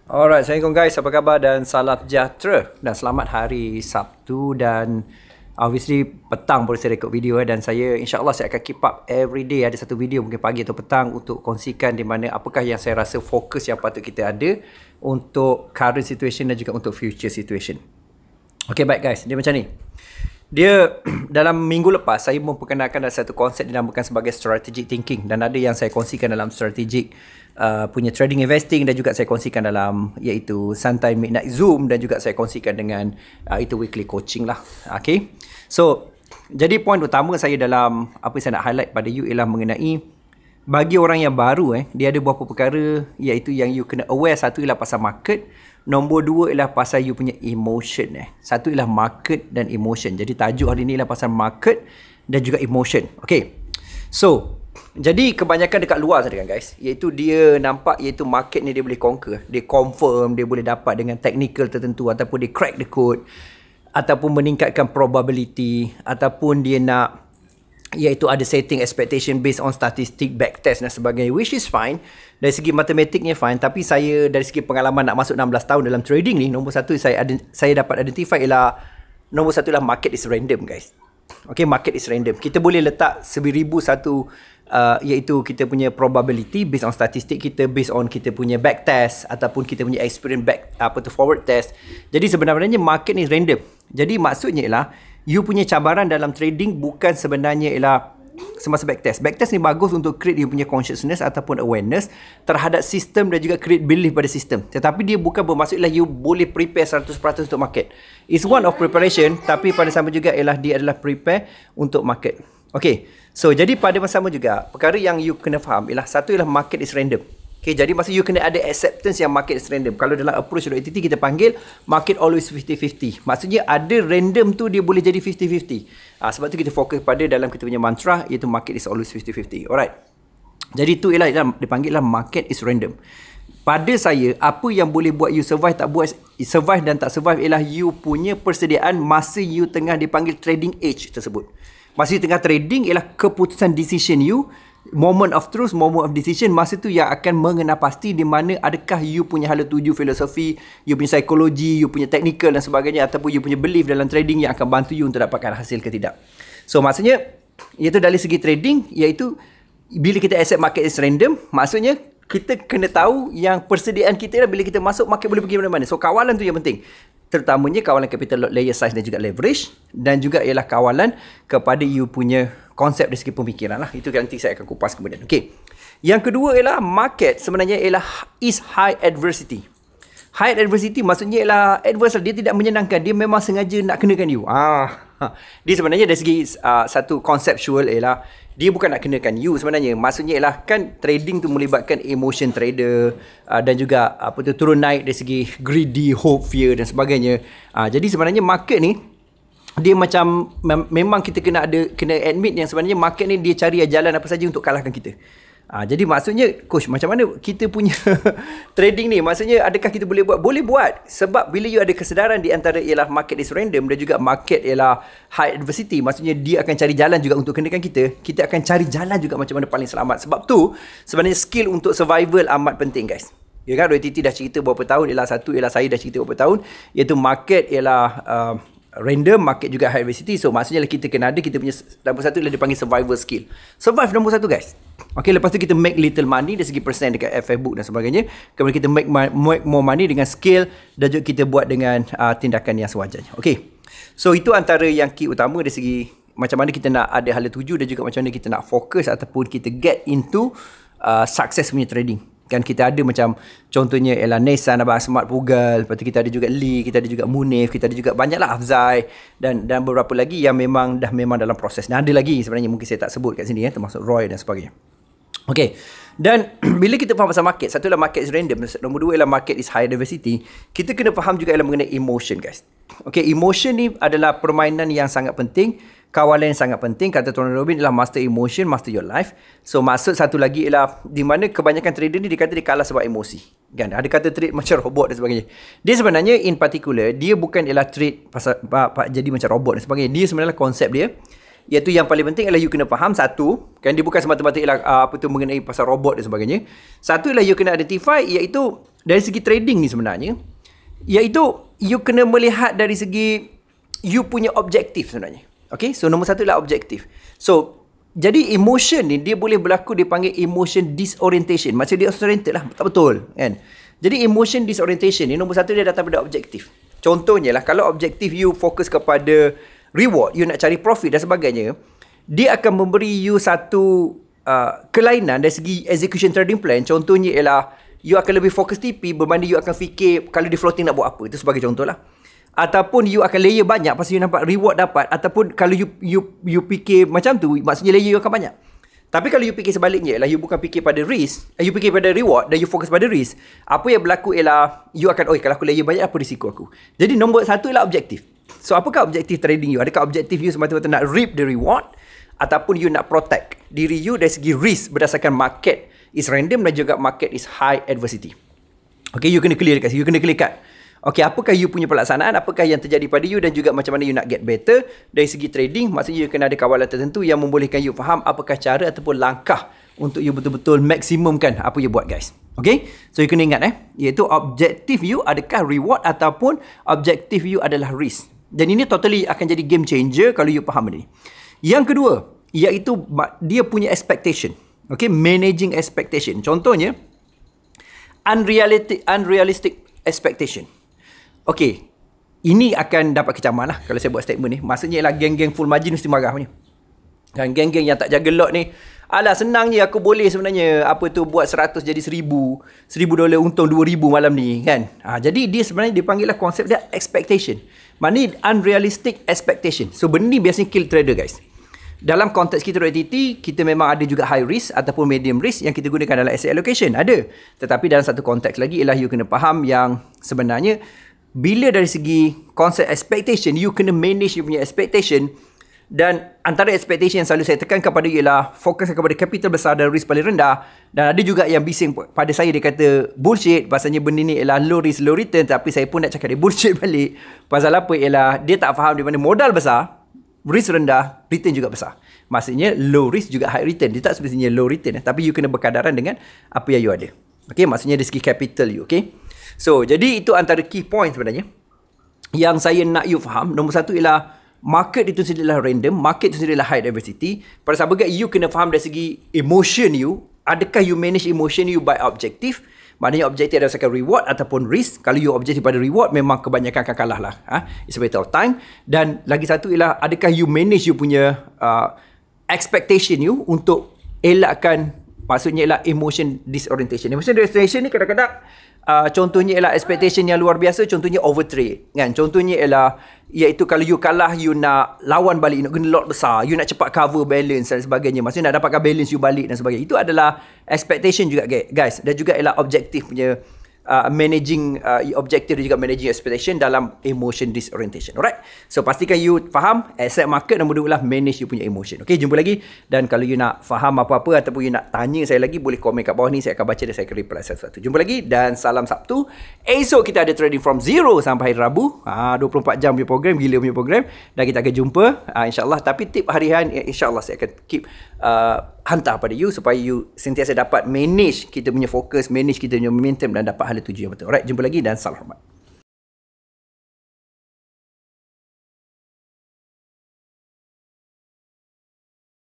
Alright, Assalamualaikum guys, apa khabar dan salam sejahtera dan selamat hari Sabtu dan obviously petang boleh saya rekod video dan saya insyaAllah saya akan keep up every day ada satu video mungkin pagi atau petang untuk kongsikan di mana apakah yang saya rasa fokus yang patut kita ada untuk current situation dan juga untuk future situation. Okay, baik guys, dia macam ni. Dia dalam minggu lepas saya memperkenalkan ada satu konsep dinamakan sebagai strategic thinking dan ada yang saya kongsikan dalam strategic punya trading investing dan juga saya kongsikan dalam iaitu santai midnight zoom dan juga saya kongsikan dengan itu weekly coaching lah. Okay, so jadi poin utama saya dalam apa yang saya nak highlight pada you ialah mengenai bagi orang yang baru dia ada beberapa perkara iaitu yang you kena aware. Satu ialah pasal market, nombor dua ialah pasal you punya emotion. Satu ialah market dan emotion. Jadi tajuk hari ni ialah pasal market dan juga emotion. Okay, so jadi kebanyakan dekat luar saja kan guys, iaitu dia nampak iaitu market ni dia boleh conquer, dia confirm, dia boleh dapat dengan technical tertentu ataupun dia crack the code ataupun meningkatkan probability ataupun dia nak iaitu ada setting expectation based on statistic, backtest dan sebagainya, which is fine. Dari segi matematiknya fine, tapi saya dari segi pengalaman nak masuk 16 tahun dalam trading ni, nombor satu saya dapat identify ialah nombor satu ialah market is random guys. Okay, market is random. Kita boleh letak 1000 satu iaitu kita punya probability based on statistik kita, based on kita punya backtest ataupun kita punya experience forward test. Jadi sebenarnya market ni random. Jadi maksudnya ialah you punya cabaran dalam trading bukan sebenarnya ialah semasa backtest. Backtest ni bagus untuk create you punya consciousness ataupun awareness terhadap sistem dan juga create belief pada sistem. Tetapi dia bukan bermaksud ialah you boleh prepare 100% untuk market. It's one of preparation, tapi pada sama juga ialah dia adalah prepare untuk market. Okay, so jadi pada masa sama juga perkara yang you kena faham ialah satu ialah market is random. Okay, jadi masa you kena ada acceptance yang market is random. Kalau dalam approach.att kita panggil market always 50-50. Maksudnya ada random tu dia boleh jadi 50-50. Sebab tu kita fokus pada dalam kita punya mantra iaitu market is always 50-50. Alright. Jadi tu ialah dipanggil lah market is random. Pada saya, apa yang boleh buat you survive dan tak survive ialah you punya persediaan masa you tengah dipanggil trading age tersebut. Masa you tengah trading ialah keputusan decision you, moment of truth, moment of decision. Masa tu yang akan mengenal pasti di mana adakah you punya hala tuju filosofi, you punya psikologi, you punya technical dan sebagainya ataupun you punya belief dalam trading yang akan bantu you untuk dapatkan hasil ke tidak. So maksudnya iaitu dari segi trading iaitu bila kita accept market is random, maksudnya kita kena tahu yang persediaan kita bila kita masuk market boleh pergi mana-mana. So kawalan tu yang penting. Terutamanya kawalan capital layer size dan juga leverage dan juga ialah kawalan kepada you punya konsep dari segi pemikiran lah. Itu nanti saya akan kupas kemudian. Okay. Yang kedua ialah market sebenarnya ialah is high adversity. High adversity maksudnya ialah adverse lah. Dia tidak menyenangkan. Dia memang sengaja nak kenakan you. Dia sebenarnya dari segi satu conceptual ialah dia bukan nak kenakan you sebenarnya. Maksudnya ialah kan trading tu melibatkan emotion trader dan juga turun naik dari segi greedy, hope, fear dan sebagainya. Jadi sebenarnya market ni dia macam memang kita kena admit yang sebenarnya market ni dia cari jalan apa saja untuk kalahkan kita. Jadi maksudnya coach macam mana kita punya trading ni, maksudnya adakah kita boleh buat? Boleh buat, sebab bila you ada kesedaran di antara ialah market is random dan juga market ialah high adversity, maksudnya dia akan cari jalan juga untuk kenakan kita akan cari jalan juga macam mana paling selamat. Sebab tu sebenarnya skill untuk survival amat penting guys. Ya kan, RTT dah cerita berapa tahun, ialah satu ialah saya dah cerita berapa tahun, iaitu market ialah random, market juga high adversity. So maksudnya kita kena ada kita punya nombor satu ialah dipanggil survival skill. Survive nombor satu guys. Okay, lepas tu kita make little money dari segi persen dekat Facebook dan sebagainya. Kemudian kita make more money dengan skill dan juga kita buat dengan tindakan yang sewajarnya. Okay, so itu antara yang key utama dari segi macam mana kita nak ada hala tuju dan juga macam mana kita nak fokus ataupun kita get into success punya trading. Kan kita ada macam contohnya ialah Nesan, Abang Smart, Pugal, lepas tu kita ada juga Lee, kita ada juga Munif, kita ada juga banyaklah Afzai dan beberapa lagi yang memang dalam proses. Dan ada lagi sebenarnya mungkin saya tak sebut kat sini termasuk Roy dan sebagainya. Okay, dan bila kita faham pasal market, satu ialah market is random, nombor dua ialah market is high diversity, kita kena faham juga ialah mengenai emotion guys. Okay, emotion ni adalah permainan yang sangat penting. Kawalan yang sangat penting, kata Tony Robbins ialah master emotion, master your life. So maksud satu lagi ialah di mana kebanyakan trader ni dia kata dia kalah sebab emosi. Kan? Ada kata trade macam robot dan sebagainya. Dia sebenarnya in particular, dia bukan ialah trade pasal jadi macam robot dan sebagainya. Dia sebenarnya konsep dia Iaitu yang paling penting adalah you kena faham satu, kan dia bukan semata-mata ialah mengenai pasal robot dan sebagainya. Satu ialah you kena identify iaitu dari segi trading ni sebenarnya, iaitu you kena melihat dari segi you punya objektif sebenarnya. Okay, so nombor satu ialah objektif. So, jadi emotion ni dia boleh berlaku, dipanggil emotion disorientation. Maksudnya disoriented lah, tak betul kan. Jadi emotion disorientation ni nombor satu dia datang pada objektif. Contohnya lah, kalau objektif you fokus kepada reward, you nak cari profit dan sebagainya, dia akan memberi you satu kelainan dari segi execution trading plan. Contohnya ialah you akan lebih fokus TP berbanding you akan fikir kalau di floating nak buat apa. Itu sebagai contoh lah. Ataupun you akan layer banyak pasal you nampak reward dapat. Ataupun kalau you fikir macam tu, maksudnya layer you akan banyak. Tapi kalau you fikir sebaliknya ialah you bukan fikir pada risk, you fikir pada reward dan you fokus pada risk, apa yang berlaku ialah you akan, kalau aku layer banyak, apa risiko aku? Jadi nombor satu ialah objektif. So apakah objektif trading you? Adakah objektif you semata-mata nak reap the reward, ataupun you nak protect diri you dari segi risk berdasarkan market is random dan juga market is high adversity. Okay, you kena clear dekat sini, you kena clear cut. Okay, apakah you punya pelaksanaan, apakah yang terjadi pada you dan juga macam mana you nak get better dari segi trading. Maksudnya you kena ada kawalan tertentu yang membolehkan you faham apakah cara ataupun langkah untuk you betul-betul maksimumkan apa you buat, guys. Okay, so you kena ingat iaitu objektif you adakah reward ataupun objektif you adalah risk. Dan ini totally akan jadi game changer kalau you faham ini. Yang kedua, iaitu dia punya expectation. Okay, managing expectation. Contohnya, unrealistic expectation. Okay, ini akan dapat kecaman lah kalau saya buat statement ni. Maksudnya ialah geng-geng full margin mesti marah punya. Dan geng-geng yang tak jaga lot ni, alah senangnya aku boleh sebenarnya buat 100 jadi 1000 $1,000 untung 2,000 malam ni kan. Jadi dia sebenarnya dipanggil lah konsep dia expectation. Maknanya unrealistic expectation. So benda ni biasanya kill trader, guys. Dalam konteks kita reality, kita memang ada juga high risk ataupun medium risk yang kita gunakan dalam asset allocation. Ada. Tetapi dalam satu konteks lagi ialah you kena faham yang sebenarnya bila dari segi konsep expectation, you kena manage you punya expectation. Dan antara expectation yang selalu saya tekankan pada ialah fokus kepada capital besar dan risk paling rendah. Dan ada juga yang bising pada saya, dia kata bullshit, pasalnya benda ni ialah low risk low return. Tapi saya pun nak cakap dia bullshit balik. Pasal apa ialah dia tak faham di mana modal besar, risk rendah, return juga besar. Maksudnya low risk juga high return. Dia tak sebenarnya low return, tapi you kena berkadaran dengan apa yang you ada. Okay, maksudnya dari segi capital you. Okay, so jadi itu antara key point sebenarnya yang saya nak you faham. Nombor satu ialah market itu sendiri adalah random, market itu sendiri adalah high diversity. Pada sahabat guys, you kena faham dari segi emotion you. Adakah you manage emotion you by objective? Maknanya objektif adalah berdasarkan reward ataupun risk. Kalau you objektif pada reward, memang kebanyakan akan kalah lah. It's a matter of time. Dan lagi satu ialah adakah you manage you punya expectation you untuk elakkan, maksudnya ialah emotion disorientation. Emotion disorientation ni kadang-kadang contohnya ialah expectation yang luar biasa. Contohnya overtrade kan. Contohnya ialah iaitu kalau you kalah, you nak lawan balik, nak guna lot besar, you nak cepat cover balance dan sebagainya. Maksudnya nak dapatkan balance you balik dan sebagainya. Itu adalah expectation juga, guys. Dan juga ialah objektif punya managing objective dan juga managing expectation dalam emotion disorientation. Alright, so pastikan you faham asset market. Nombor 2 lah manage you punya emotion. Okay, jumpa lagi. Dan kalau you nak faham apa-apa ataupun you nak tanya saya lagi, boleh komen kat bawah ni, saya akan baca dan saya akan reply satu-satu. Jumpa lagi dan salam Sabtu. Esok kita ada trading from zero sampai hari Rabu. 24 jam punya program, gila punya program. Dan kita akan jumpa insyaAllah. Tapi tip harian insyaAllah saya akan keep hantar pada you supaya you sentiasa dapat manage kita punya fokus, manage kita punya momentum dan dapat hala tuju yang betul. Alright, jumpa lagi dan salam hormat.